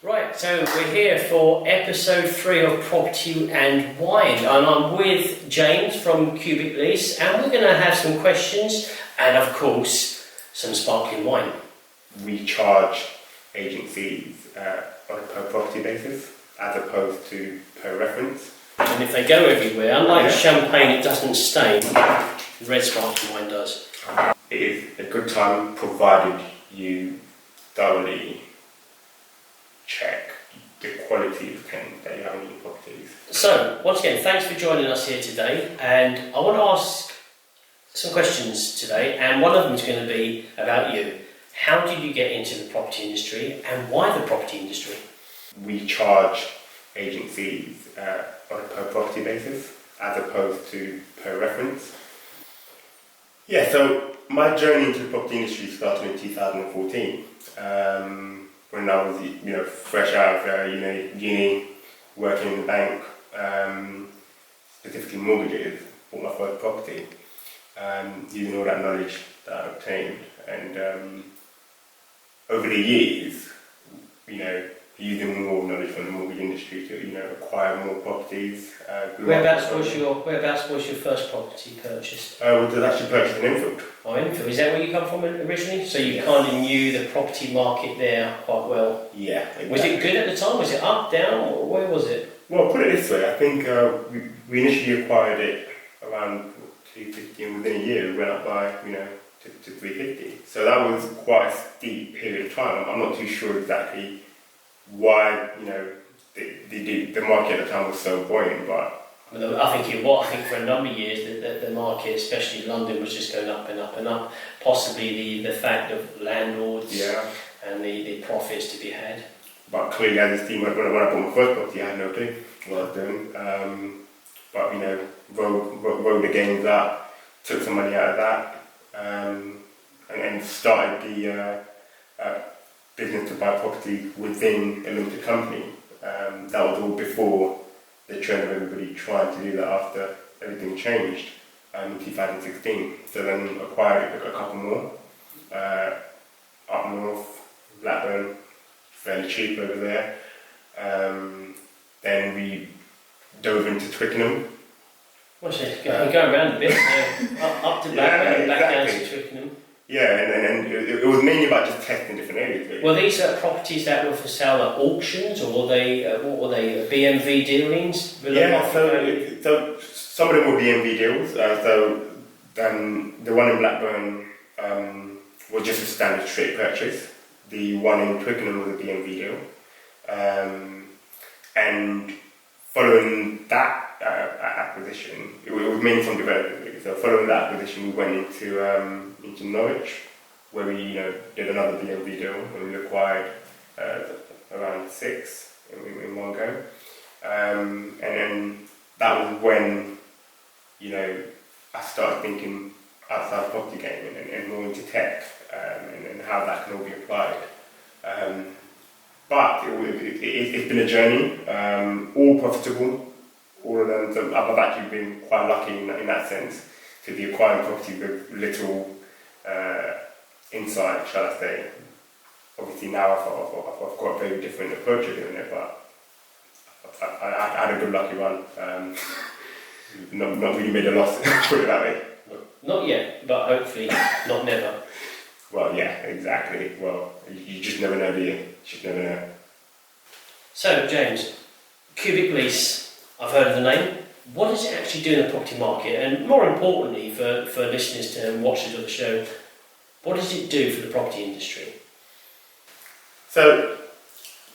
Right, so we're here for episode 3 of Property and Wine, and I'm with James from Cubic Lease, and we're going to have some questions and, of course, some sparkling wine. We charge agencies on a per property basis as opposed to per reference. And if they go everywhere, unlike champagne, it doesn't stain, red sparkling wine does. It is a good time provided you thoroughly check the quality of tenants that you have in your properties. So, once again, thanks for joining us here today, and I want to ask some questions today, and one of them is going to be about you. How did you get into the property industry, and why the property industry? We charge agencies on a per property basis as opposed to per reference. Yeah, so my journey into the property industry started in 2014. When I was, fresh out of uni, working in the bank, specifically mortgages, bought my first property, using all that knowledge that I obtained, and over the years, using more knowledge from the mortgage industry to, acquire more properties. Whereabouts was your first property purchased? I was actually purchased in Enfield. Oh, Enfield. Is that where you come from originally? So you kind of knew the property market there quite well? Yeah. Exactly. Was it good at the time? Was it up, down, or where was it? Well, put it this way, I think we initially acquired it around 250, and within a year it went up by, to 350. So that was quite a steep period of time. I'm not too sure exactly why, the market at the time was so buoyant, but I think for a number of years the market, especially London, was just going up and up and up. Possibly the fact of landlords and the profits to be had. But clearly, as a team, when I bought my first property, I had no clue what I was doing. But rode the games up, took some money out of that, and started the business to buy property within a limited company. That was all before the trend of everybody trying to do that after everything changed in 2016. So then acquired a couple more up north, Blackburn, fairly cheap over there. Then we dove into Twickenham. Go around a bit, up to Blackburn and back down to Twickenham. Yeah, and it was mainly about just testing different areas. Really. Were these properties that were for sale at auctions, or were they BMV dealings? Yeah, so some of them were BMV deals. The one in Blackburn was just a standard straight purchase. The one in Twickenham was a BMV deal. And following that acquisition, it was mainly from developers. Really. So following that acquisition, we went into Norwich, where we did another BMV deal, and we acquired around 6 in one go. And then that was when I started thinking outside the property game and more into tech and how that can all be applied. But it's been a journey, all profitable, all of them. So I've actually been quite lucky in that sense to be acquiring property with little insight, shall I say. Obviously now I've got a very different approach of doing it, but I had a good lucky run. Not really made a loss, put it that way. Not yet, but hopefully not never. Well, yeah, exactly. Well, you just never know, do you? You just never know. So, James, Cubic Lease, I've heard of the name. What does it actually do in the property market? And more importantly, for listeners and watchers of the show, what does it do for the property industry? So,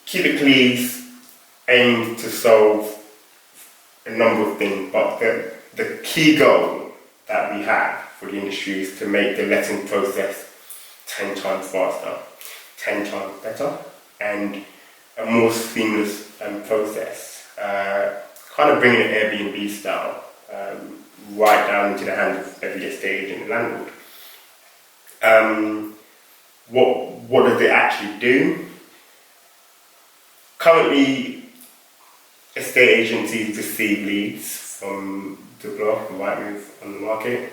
Cubic Lease aims to solve a number of things, but the key goal that we have for the industry is to make the letting process 10 times faster, 10 times better, and a more seamless process. Kind of bringing an Airbnb style right down into the hands of every estate agent and landlord. What does it actually do? Currently, estate agencies receive leads from Ziploc and Rightmove on the market.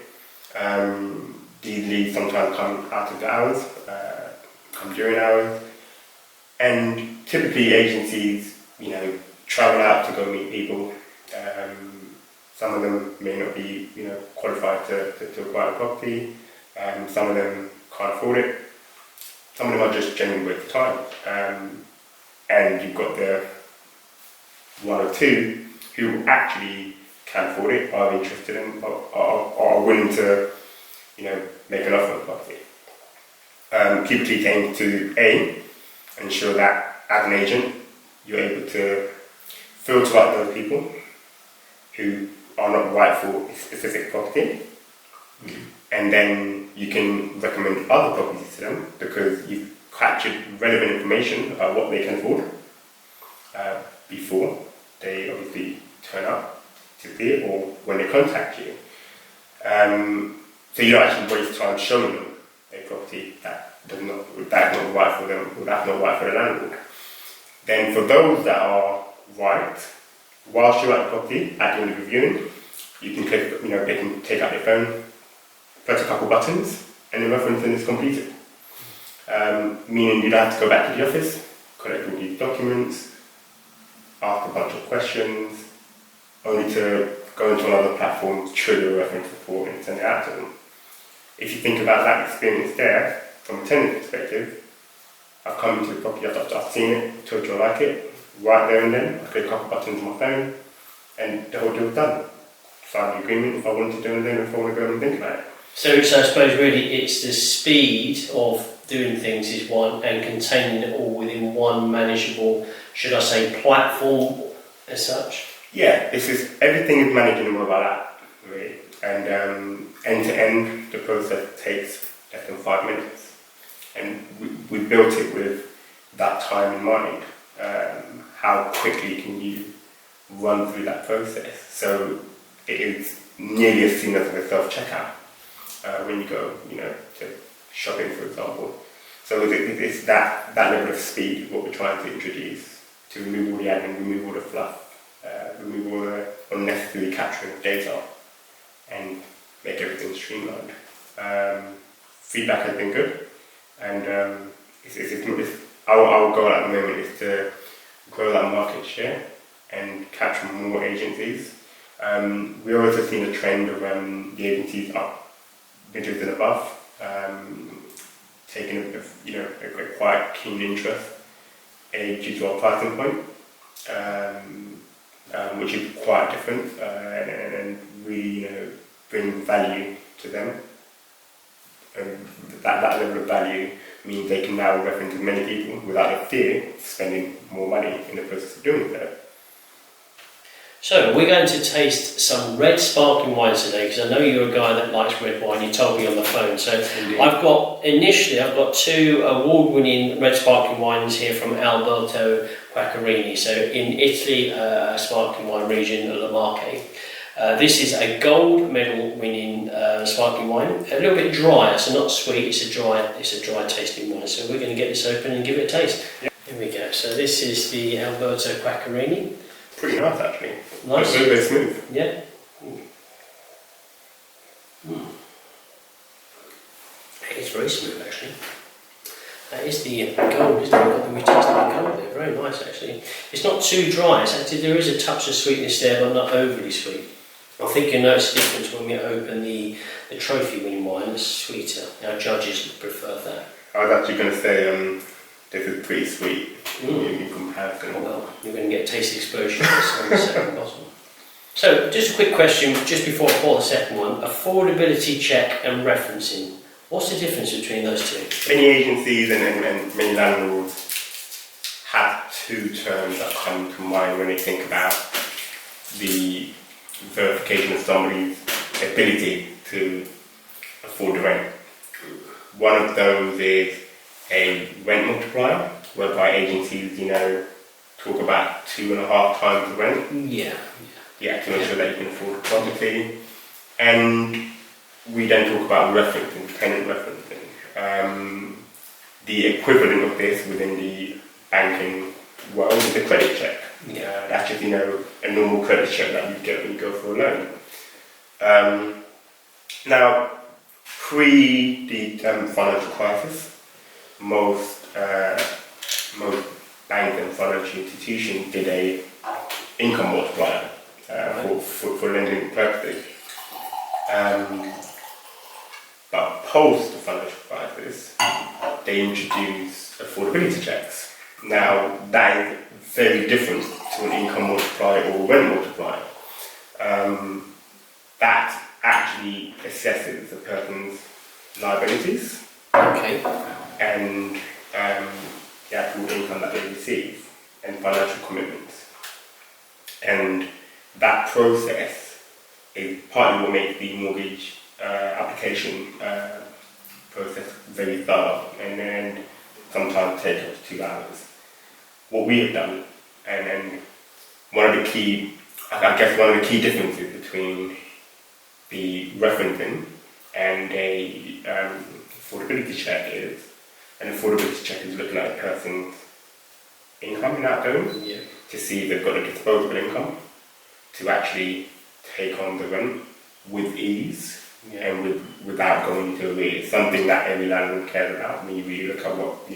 These leads sometimes come out of the hours, come during hours. And typically agencies, travel out to go meet people. Some of them may not be, qualified to acquire a property. Some of them can't afford it. Some of them are just genuinely waste of time. And you've got the one or two who actually can afford it, are interested in, are willing to, make an offer on the property. Cubic Lease aims to ensure that as an agent, you're able to filter out those people who are not right for a specific property, and then you can recommend other properties to them because you've captured relevant information about what they can afford before they obviously turn up to see it or when they contact you. So you don't actually waste time showing them a property that's not right for them or that's not right for the landlord. Then for those that are right, whilst you're at the property, at the end of the viewing, you can click, they can take out their phone, press a couple buttons, and the referencing is completed. Meaning you don't have to go back to the office, collect all these documents, ask a bunch of questions, only to go into another platform, trigger a reference report and send it out to them. If you think about that experience there, from a tenant perspective, I've come into the property, I've seen it, told you I like it, right there and then, I click a couple buttons on my phone, and the whole deal's done. Sign the agreement if I want to do it, and then if I want to go and think about it. So I suppose really it's the speed of doing things is one, and containing it all within one manageable, should I say, platform as such? Yeah, everything is managed in a mobile app, really. And end to end, the process takes less than 5 minutes. And we built it with that time in mind. How quickly can you run through that process? So it is nearly as seamless as a self-checkout when you go, to shopping, for example. So it's that level of speed what we're trying to introduce, to remove all the admin, remove all the fluff, remove all the unnecessary capturing of data, and make everything streamlined. Feedback has been good, and our goal at the moment is to grow that market share and capture more agencies. We're also seeing a trend of the agencies up, midgets and above, taking a quite keen interest due to our pricing point, which is quite different, and really bring value to them. And that level of value means they can now reference as many people without the fear of spending more money in the process of doing so. So we're going to taste some red sparkling wine today, because I know you're a guy that likes red wine. You told me on the phone. So indeed. I've got 2 award-winning red sparkling wines here from Alberto Quaccarini. So in Italy, sparkling wine region of Walkey. This is a gold medal winning sparkling wine. A little bit drier, so not sweet. It's a dry tasting wine. So we're going to get this open and give it a taste. Yep. Here we go. So this is the Alberto Quaccarini. Pretty nice, actually. Nice. Very, very smooth. Yeah. It's very smooth, actually. That is the gold, isn't it? We tasted the gold there. Very nice, actually. It's not too dry. There is a touch of sweetness there, but not overly sweet. I think you'll notice the difference when we open the trophy-winning wine. It's sweeter. Our judges prefer that. I was actually going to say this is pretty sweet in comparison. Well, you're going to get a taste explosion on the second bottle. So, just a quick question, just before I pour the second one. Affordability check and referencing. What's the difference between those two? Many agencies and many landlords have 2 terms that come to mind when they think about the verification of somebody's ability to afford the rent. One of those is a rent multiplier, whereby agencies, talk about 2.5 times the rent. Yeah, to ensure that you can afford the property. And we then talk about referencing, tenant referencing. The equivalent of this within the banking world is a credit check. That's just, a normal credit check that you get when you go for a loan. Now, pre the financial crisis, most most banks and financial institutions did a income multiplier for lending purposes. But post the financial crisis, they introduced affordability checks. Now, that is very different to an income multiplier or rent multiplier. That actually assesses a person's liabilities and the actual income that they receive and financial commitments. And that process is partly what makes the mortgage application process very thorough and then sometimes take up to 2 hours. What we have done, and one of the key differences between the referencing and a affordability check is, an affordability check is looking at a person's income and outgoings to see if they've got a disposable income to actually take on the rent with ease and without going into arrears. Something that every landlord cares about. When you really look at what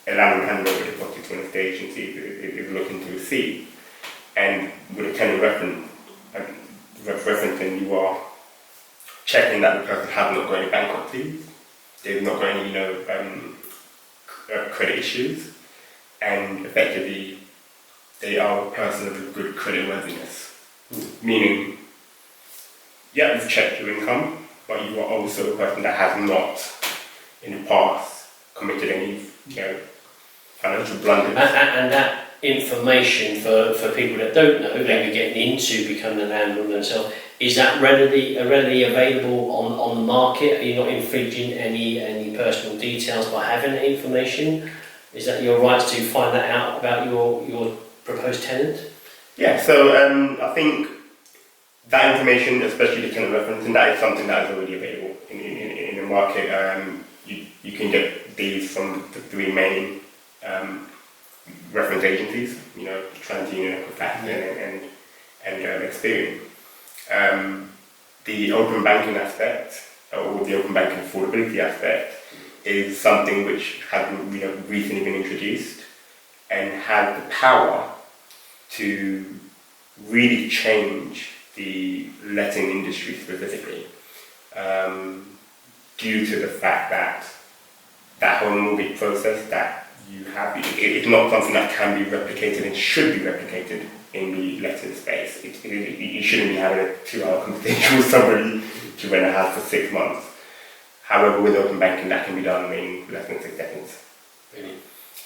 a landlord handing over deposit to an estate agency is looking to receive. And with a tenant referencing, you are checking that the person has not got any bankruptcies, they've not got any credit issues, and effectively they are a person of good credit worthiness. Meaning, you've checked your income, but you are also a person that has not in the past committed any financial blunders. And that information for people that don't know, maybe getting into becoming a landlord themselves, is that readily available on the market? Are you not infringing any personal details by having that information? Is that your right to find that out about your proposed tenant? Yeah, so I think that information, especially the tenant referencing, that is something that is already available in the market. You can get these from the 3 main reference agencies, TransUnion, Equifax, and Experian. The open banking aspect, or the open banking affordability aspect, is something which has recently been introduced and has the power to really change the letting industry specifically, due to the fact that whole mortgage process that you have, it's not something that can be replicated and should be replicated in the letting space. You shouldn't be having a 2-hour conversation with somebody to rent a house for 6 months. However, with open banking, that can be done in less than 6 seconds. Really?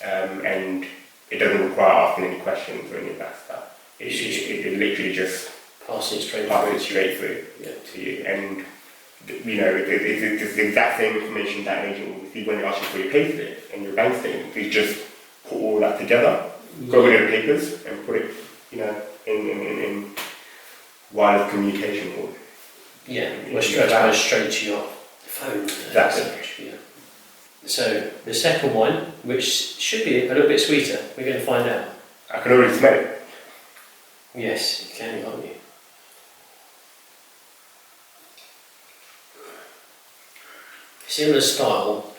And it doesn't require asking any questions or any of that stuff. It literally just passes straight through to you. And it's the exact same information that an agent will receive when they ask you for your payslip and your bank statement. You just put all that together, go with the papers, and put it, in wireless communication mode. Straight to your phone. Exactly. So the second one, which should be a little bit sweeter, we're going to find out. I can already smell it. Yes, you can, can't you? Similar style,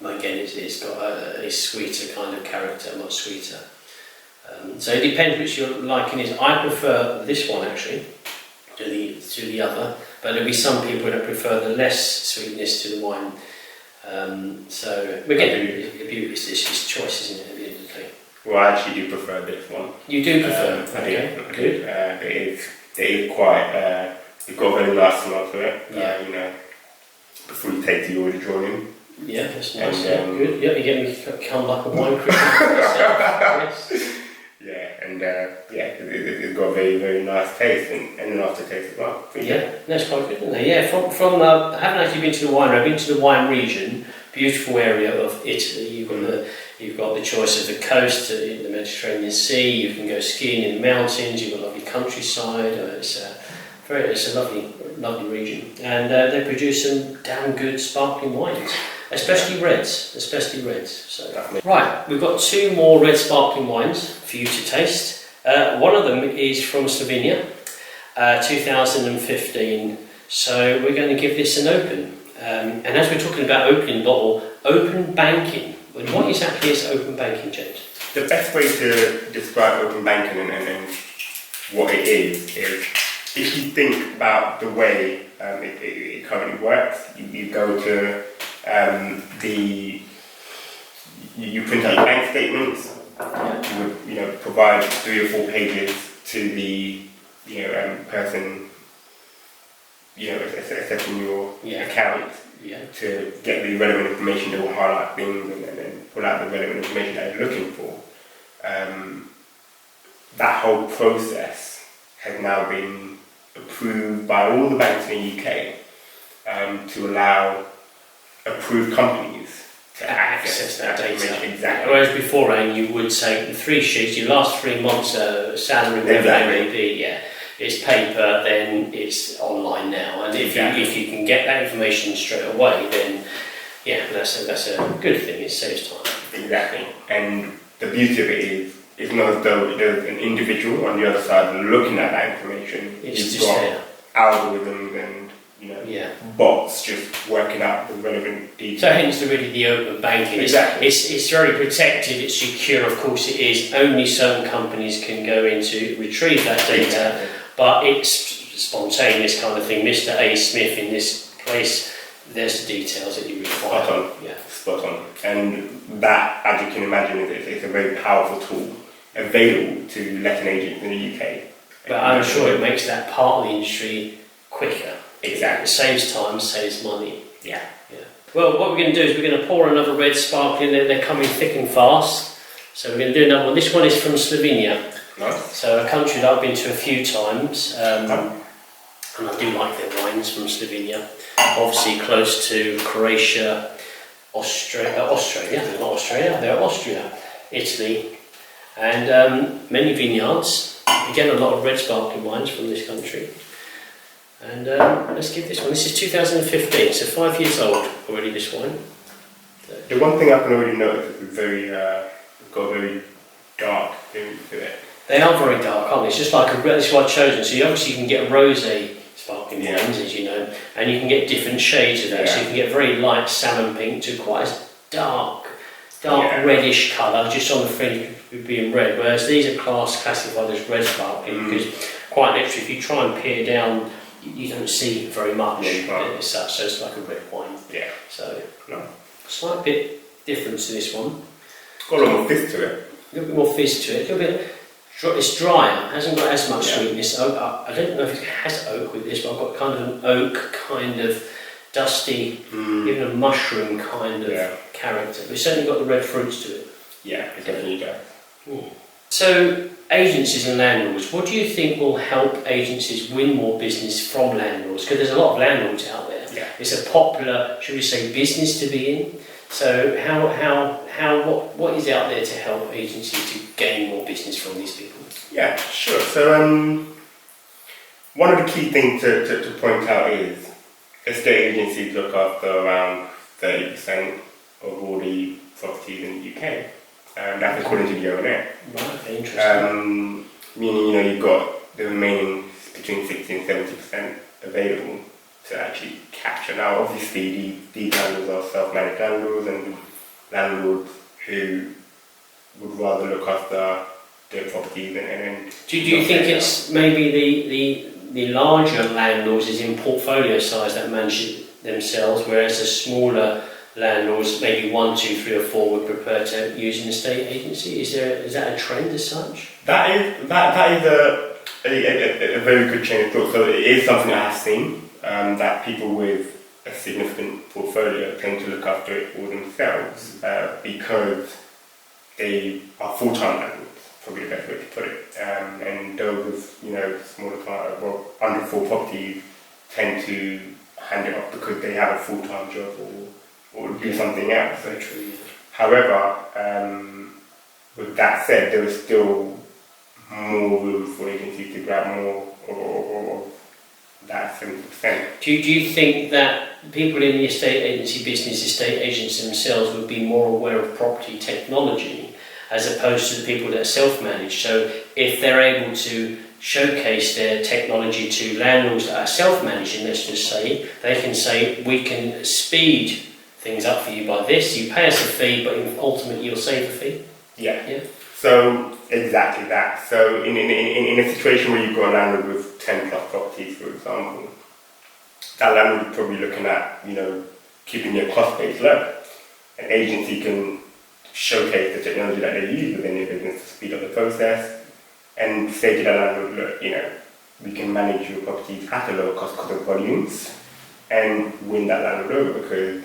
again, it's got a sweeter kind of character, much sweeter. So it depends which your liking is. I prefer this one actually to the other, but there'll be some people that prefer the less sweetness to the wine. So again, it's just choice, isn't it, at the end of the day? Well, I actually do prefer this one. You do prefer? Okay, good. It is quite. It's got a very nice smell to it. Before you take the order drawn in. Yeah, that's nice. Good. Yeah, you get me to come like a wine critic. Yes. Yeah, and it's got a very, very nice taste and an aftertaste as well. That's quite good, isn't it? Yeah, from I haven't actually been to the winery. I've been to the wine region, beautiful area of Italy. You've got the choice of the coast, the Mediterranean Sea. You can go skiing in the mountains. You've got lovely countryside. It's a lovely region, and they produce some damn good sparkling wines, especially reds. So right, we've got 2 more red sparkling wines for you to taste. One of them is from Slovenia, 2015. So we're going to give this an open. And as we're talking about opening the bottle, open banking And what exactly is open banking, James? The best way to describe open banking and what it is if you think about the way it currently works, you go to you print out bank statements. You would provide 3 or 4 pages to the person assessing your account to get the relevant information. They will highlight things and then pull out the relevant information that you're looking for. That whole process has now been approved by all the banks in the UK to allow approved companies to access that data. Exactly. Whereas beforehand you would say the 3 sheets, your last 3 months' salary, whatever it may be, it's paper, then it's online now. And if you can get that information straight away, then that's a good thing. It saves time. Exactly. And the beauty of it is, it's not as though there's an individual on the other side looking at that information. It's You've just got there. algorithms and bots just working out the relevant details. So hence the open banking. Exactly. It's very protected, it's secure, of course it is. Only certain companies can go in to retrieve that data, but it's spontaneous kind of thing. Mr. A. Smith in this place, there's the details that you require. Spot on. Spot on. And that, as you can imagine, it's a very powerful tool available to letting agents in the UK. But I'm sure it makes that part of the industry quicker. Exactly. It saves time, saves money. Yeah. Well, what we're going to do is we're going to pour another red sparkling. They're coming thick and fast. So we're going to do another one. This one is from Slovenia. Nice. So a country that I've been to a few times. And I do like their wines from Slovenia. Obviously close to Croatia, Australia. They're not Australia, they're Austria, Italy. And many vineyards. Again, a lot of red sparkling wines from this country. And let's give this one. This is 2015, so 5 years old already. This wine. The one thing I can already notice is it's got a very dark thing to it. They are very dark, aren't they? It's just like this is what I've chosen. So you obviously can get rosé sparkling wines, as you know, and you can get different shades of that. So you can get very light salmon pink to quite a dark reddish colour, just on the fringe of being red. Whereas these are classified as red sparkling because quite literally, if you try and peer down, you don't see very much as such, so it's like a red wine. Yeah. So, slight bit different to this one. Got a little more fizz to it. A little bit more fizz to it. A little bit. It's drier. Hasn't got as much sweetness. I don't know if it has oak with this, but I've got kind of an oak kind of dusty, even a mushroom kind of character. But it's certainly got the red fruits to it. Yeah, it definitely does. So, agencies and landlords, what do you think will help agencies win more business from landlords? Because there's a lot of landlords out there. Yeah. It's a popular, should we say, business to be in. So, what is out there to help agencies to gain more business from these people? Yeah, sure. So, one of the key things to point out is estate agencies look after around 30% of all the properties in the UK. That's according to the O&M. Right, interesting. Meaning, you've got the remaining between 60 and 70% available to actually capture. Now, obviously, these landlords are self-managed landlords and landlords who would rather look after their properties and do you think it's maybe the larger landlords is in portfolio size that manage it themselves, whereas the smaller landlords, maybe 1, 2, 3 or 4, would prefer to use an estate agency? Is that a trend as such? That is a very good chain of thought. So it is something I have seen, that people with a significant portfolio tend to look after it all themselves because they are full-time landlords, probably the best way to put it. And those with smaller under 4 properties tend to hand it off because they have a full-time job or do something else. Very true. However, with that said, there is still more room for agencies to grab more of that 70%. Do you think that people in the estate agency business, estate agents themselves, would be more aware of property technology as opposed to the people that are self-managed? So if they're able to showcase their technology to landlords that are self-managing, let's just say, they can say, we can speed things up for you by this, you pay us a fee, but ultimately you'll save a fee. Yeah. So exactly that. So in a situation where you've got a landlord with 10 plus properties, for example, that landlord is probably looking at, keeping their cost base low. An agency can showcase the technology that they use within their business to speed up the process and say to the landlord, look, we can manage your properties at a lower cost because of volumes and win that landlord over, because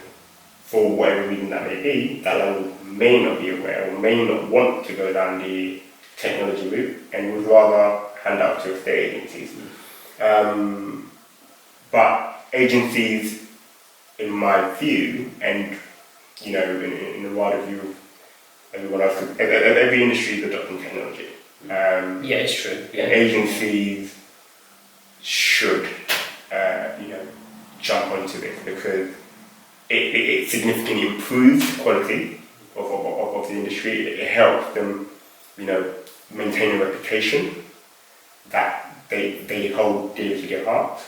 for whatever reason that may be, that landlord may not be aware or may not want to go down the technology route and would rather hand out to estate agencies. But agencies, in my view, and in the wider view of everyone else, every industry is adopting technology. It's true. Yeah. Agencies should, jump onto this because it significantly improves the quality of the industry. It helps them, maintain a reputation that they hold dear to their heart,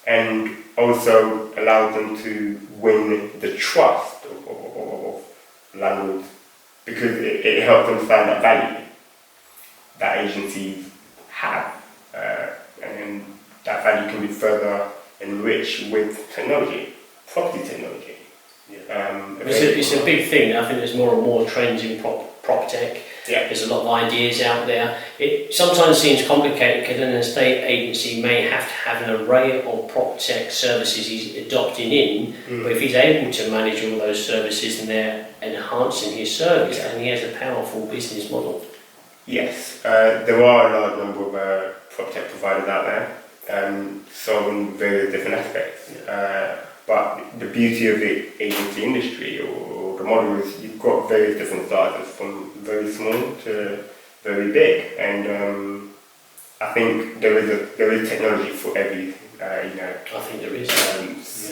and also allows them to win the trust of landlords, because it helps them find that value that agencies have, and that value can be further enriched with technology, property technology. It's a big thing. I think there's more and more trends in prop tech. Yeah. There's a lot of ideas out there. It sometimes seems complicated because an estate agency may have to have an array of prop tech services he's adopting in, but if he's able to manage all those services and they're enhancing his service, then he has a powerful business model. Yes, there are a large number of prop tech providers out there, solving various different aspects. But the beauty of the agency industry or the model is you've got various different sizes, from very small to very big, and I think there is technology for every. I think there is.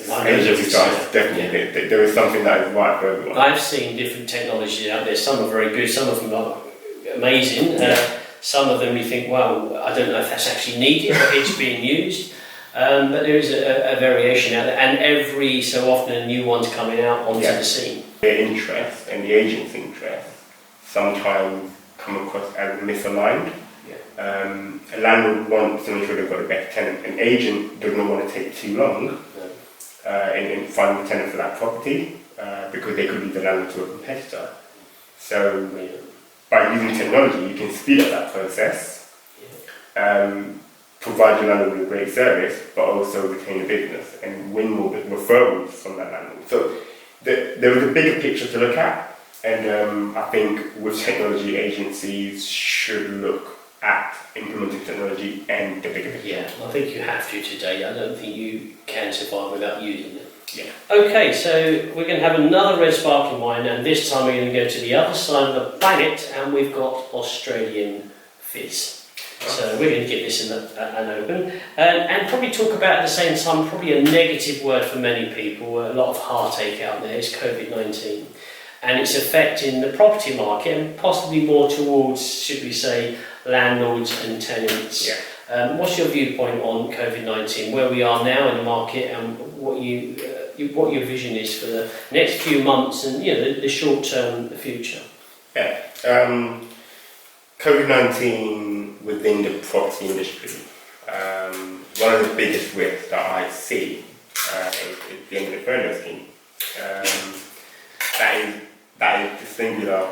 Agency size, definitely. Yeah. There is something that is right for everyone. I've seen different technologies out there. Some are very good. Some of them are amazing. Some of them you think, well, I don't know if that's actually needed, but it's being used. But there is a variation out there, and every so often a new one's coming out onto the scene. Their interest and the agent's interest sometimes come across as misaligned. A landlord wants to make sure they've got a better tenant. An agent does not want to take too long in finding a tenant for that property, because they could be the landlord to a competitor. So by using technology, you can speed up that process. Provide your landlord with a great service, but also retain the business and win more referrals from that landlord. So there is a bigger picture to look at, and I think with technology, agencies should look at implementing technology and the bigger picture. Yeah, I think you have to today. I don't think you can survive without using it. Yeah. Okay, so we're going to have another red sparkling wine, and this time we're going to go to the other side of the planet, and we've got Australian fizz. So we're going to get this in an open, and probably talk about at the same time probably a negative word for many people, a lot of heartache out there, is COVID-19 and its effect in the property market, and possibly more towards, should we say, landlords and tenants. What's your viewpoint on COVID-19, where we are now in the market, and what your vision is for the next few months and the short-term future? COVID-19 within the property industry, one of the biggest risks that I see is the end of the furlough scheme. That is the singular,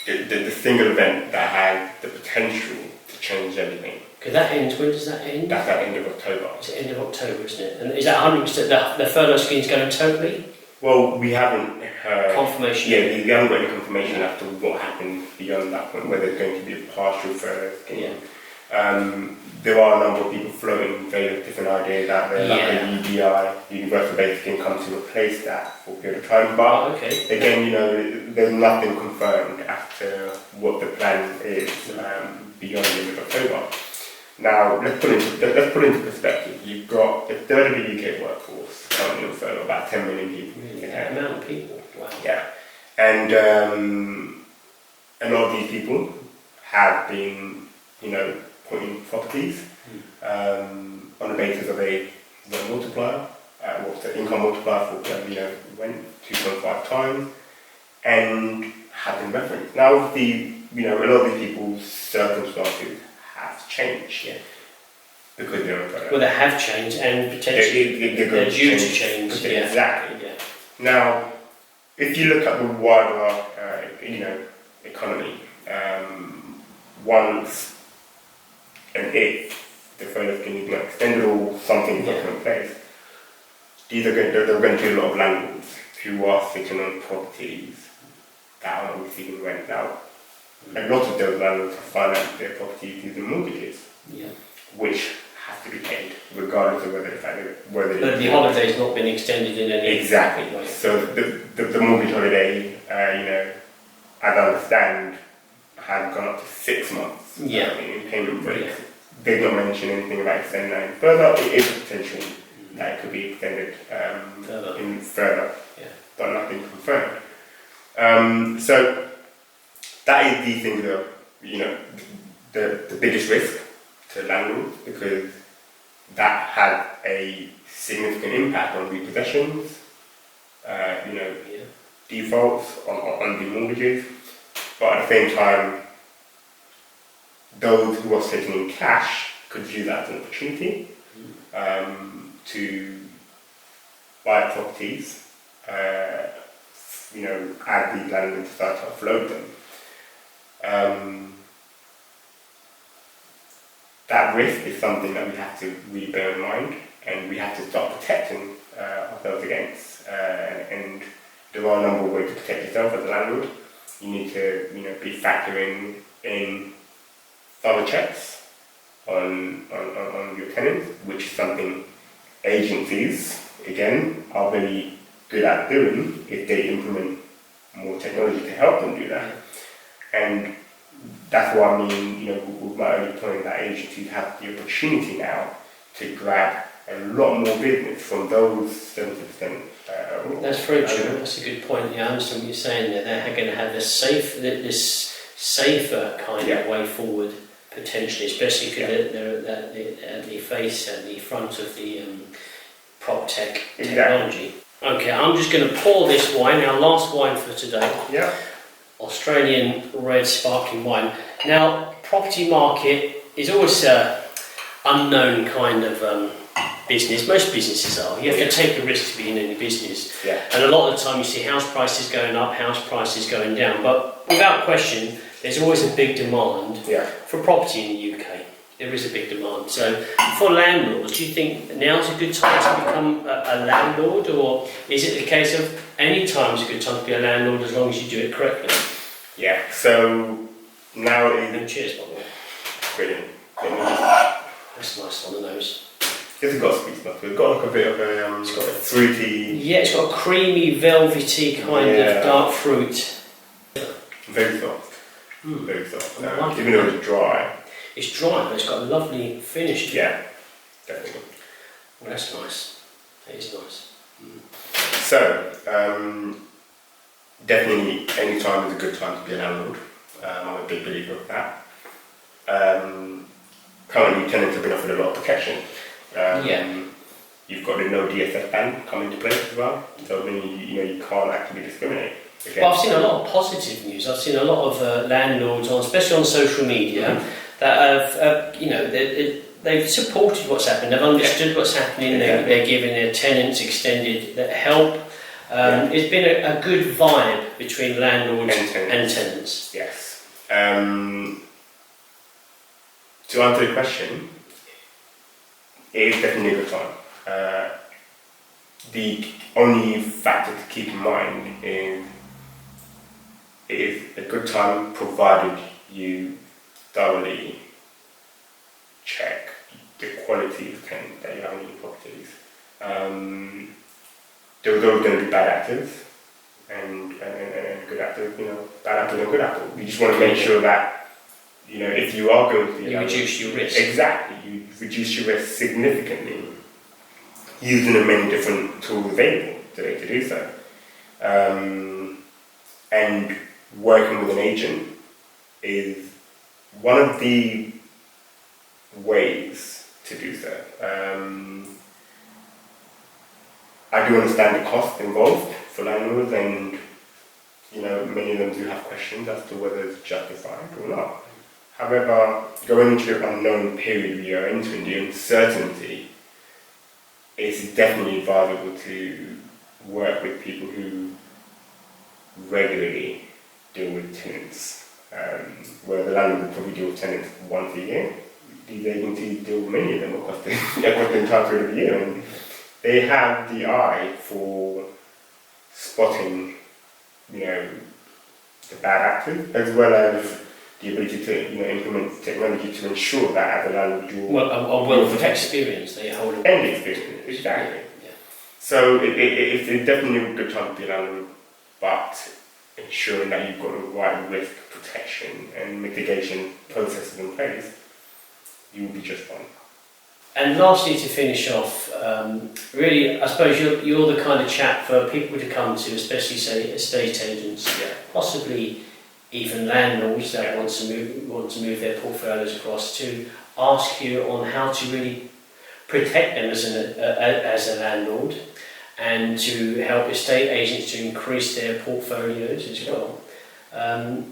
the single event that has the potential to change everything. Because that ends, when does that end? That's at the end of October. It's the end of October, isn't it? And is that 100% the furlough scheme is going totally? Well, we haven't heard confirmation. Yeah, we haven't got any confirmation as to what happens beyond that point, whether it's going to be a partial furlough scheme. There are a number of people floating various different ideas out there, like a UBI, Universal Basic Income, to replace that for a period of time. But again, there's nothing confirmed as to what the plan is beyond the end of October. Now, let's put into perspective. You've got a third of the UK workforce currently on furlough, about 10 million people. Really, that amount of people. Wow. Yeah, and a lot of these people have been, putting properties on the basis of a multiplier. what's the income multiplier for rent 2.5 times, and have them referenced. Now, a lot of these people's circumstances have changed. Yeah. Because they're on Well, they have changed, and potentially they're due to change. Yeah. Exactly. Yeah. Now, if you look at the wider, economy, once and if the furlough can be extended or something is not in place, they're going to do a lot of landlords who are sitting on properties that are not receiving rent now. A lot of those landlords have financed their properties using mortgages, which have to be paid, regardless of whether But the holiday's not been extended in any exactly way. So the mortgage holiday, as I understand, had gone up to 6 months in payment breaks. Yeah. They've not mentioned anything about extending that any further. It is a potential that it could be extended further, but nothing confirmed. So that is the thing that the biggest risk to landlords, because that has a significant impact on repossessions, defaults on the mortgages, but at the same time, those who are sitting in cash could use that as an opportunity to buy properties, as the landlords start to offload them. That risk is something that we have to really bear in mind, and we have to start protecting ourselves against. And there are a number of ways to protect yourself as a landlord. You need to, be factoring in thorough checks on your tenants, which is something agencies, again, are very good at doing if they implement more technology to help them do that. And that's what I mean, with my early point, that agencies have the opportunity now to grab a lot more business from those 70%. That's very true. That's a good point. Yeah, I understand what you're saying there. They're going to have this safer kind of way forward, potentially, especially because they're at the face and the front of the prop tech technology. Okay, I'm just going to pour this wine, our last wine for today. Yeah. Australian red sparkling wine. Now, property market is always an unknown kind of business. Most businesses are. You have to take a risk to be in any business. Yeah. And a lot of the time you see house prices going up, house prices going down. But without question, there's always a big demand for property in the UK. There is a big demand. So for landlords, do you think now's a good time to become a landlord, or is it the case of any time's a good time to be a landlord as long as you do it correctly? Yeah, so now it And is cheers, by the way. brilliant. That's nice on the nose. It's got sweet stuff. It's got like a bit of a It's got a fruity. Yeah, it's got a creamy, velvety kind of dark fruit. Very soft. Very soft. I like Even though it's dry. It's dry, but it's got a lovely finish to it. Yeah, definitely. Well, that's nice. That is nice. So, definitely any time is a good time to be a landlord. I'm a big believer of that. Currently, tenants have been offered a lot of protection. You've got the no DSS ban come into place as well, so you can't actually discriminate. Well, I've seen a lot of positive news. I've seen a lot of landlords, especially on social media, that have, they've supported what's happened. They've understood what's happening. They're giving their tenants extended help. It's been a good vibe between landlords and tenants. Yes. To answer the question, it is definitely a good time. The only factor to keep in mind is it is a good time provided you thoroughly check the quality of tenants that you have in your properties. There's always going to be bad actors and good actors, bad actors and good actors. You just want to make sure that, if you are going to... You reduce your risk. Exactly, you reduce your risk significantly using the many different tools available today to do so. And working with an agent is one of the ways to do so. I do understand the cost involved for landlords, and many of them do have questions as to whether it's justified or not. However, going into the unknown period we are entering, the uncertainty, it's definitely advisable to work with people who regularly deal with tenants. Where the landlord would probably deal with tenants once a year, these agencies deal with many of them across the entire period of the year, and they have the eye for spotting, the bad actors, as well as the ability to implement technology to ensure that as a landlord you're a wealth of experience they hold. And experience, exactly. Yeah. So it's definitely a good time to be a landlord, but ensuring that you've got the right risk protection and mitigation processes in place, you will be just fine. And lastly, to finish off, really, I suppose you're the kind of chap for people to come to, especially say estate agents, possibly even landlords that want to move their portfolios across, to ask you on how to really protect them as a landlord, and to help estate agents to increase their portfolios as well.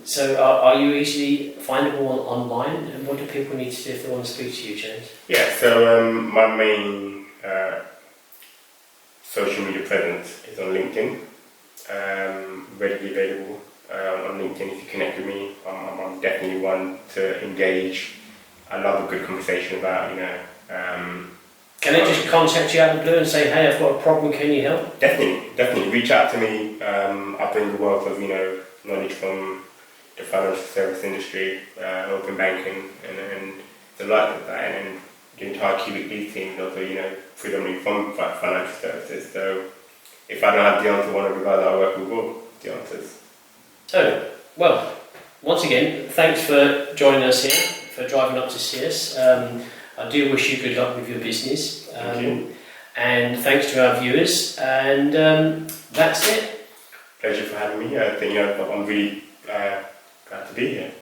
So are you easily findable online, and what do people need to do if they want to speak to you, James? Yeah, so my main social media presence is on LinkedIn, readily available on LinkedIn. If you connect with me, I'm definitely one to engage. I love a good conversation about, Can I just contact you out of the blue and say, hey, I've got a problem, can you help? Definitely. Reach out to me. I bring the wealth of, knowledge from the financial service industry, open banking, and the like of that, and the entire Cubic Lease team is also, predominantly from financial services. So if I don't have the answer, one of the guys that I work with will the answers. So, well, once again, thanks for joining us here, for driving up to see us. I do wish you good luck with your business. Thank you. And thanks to our viewers. And that's it. Pleasure for having me. I think I'm really glad to be here.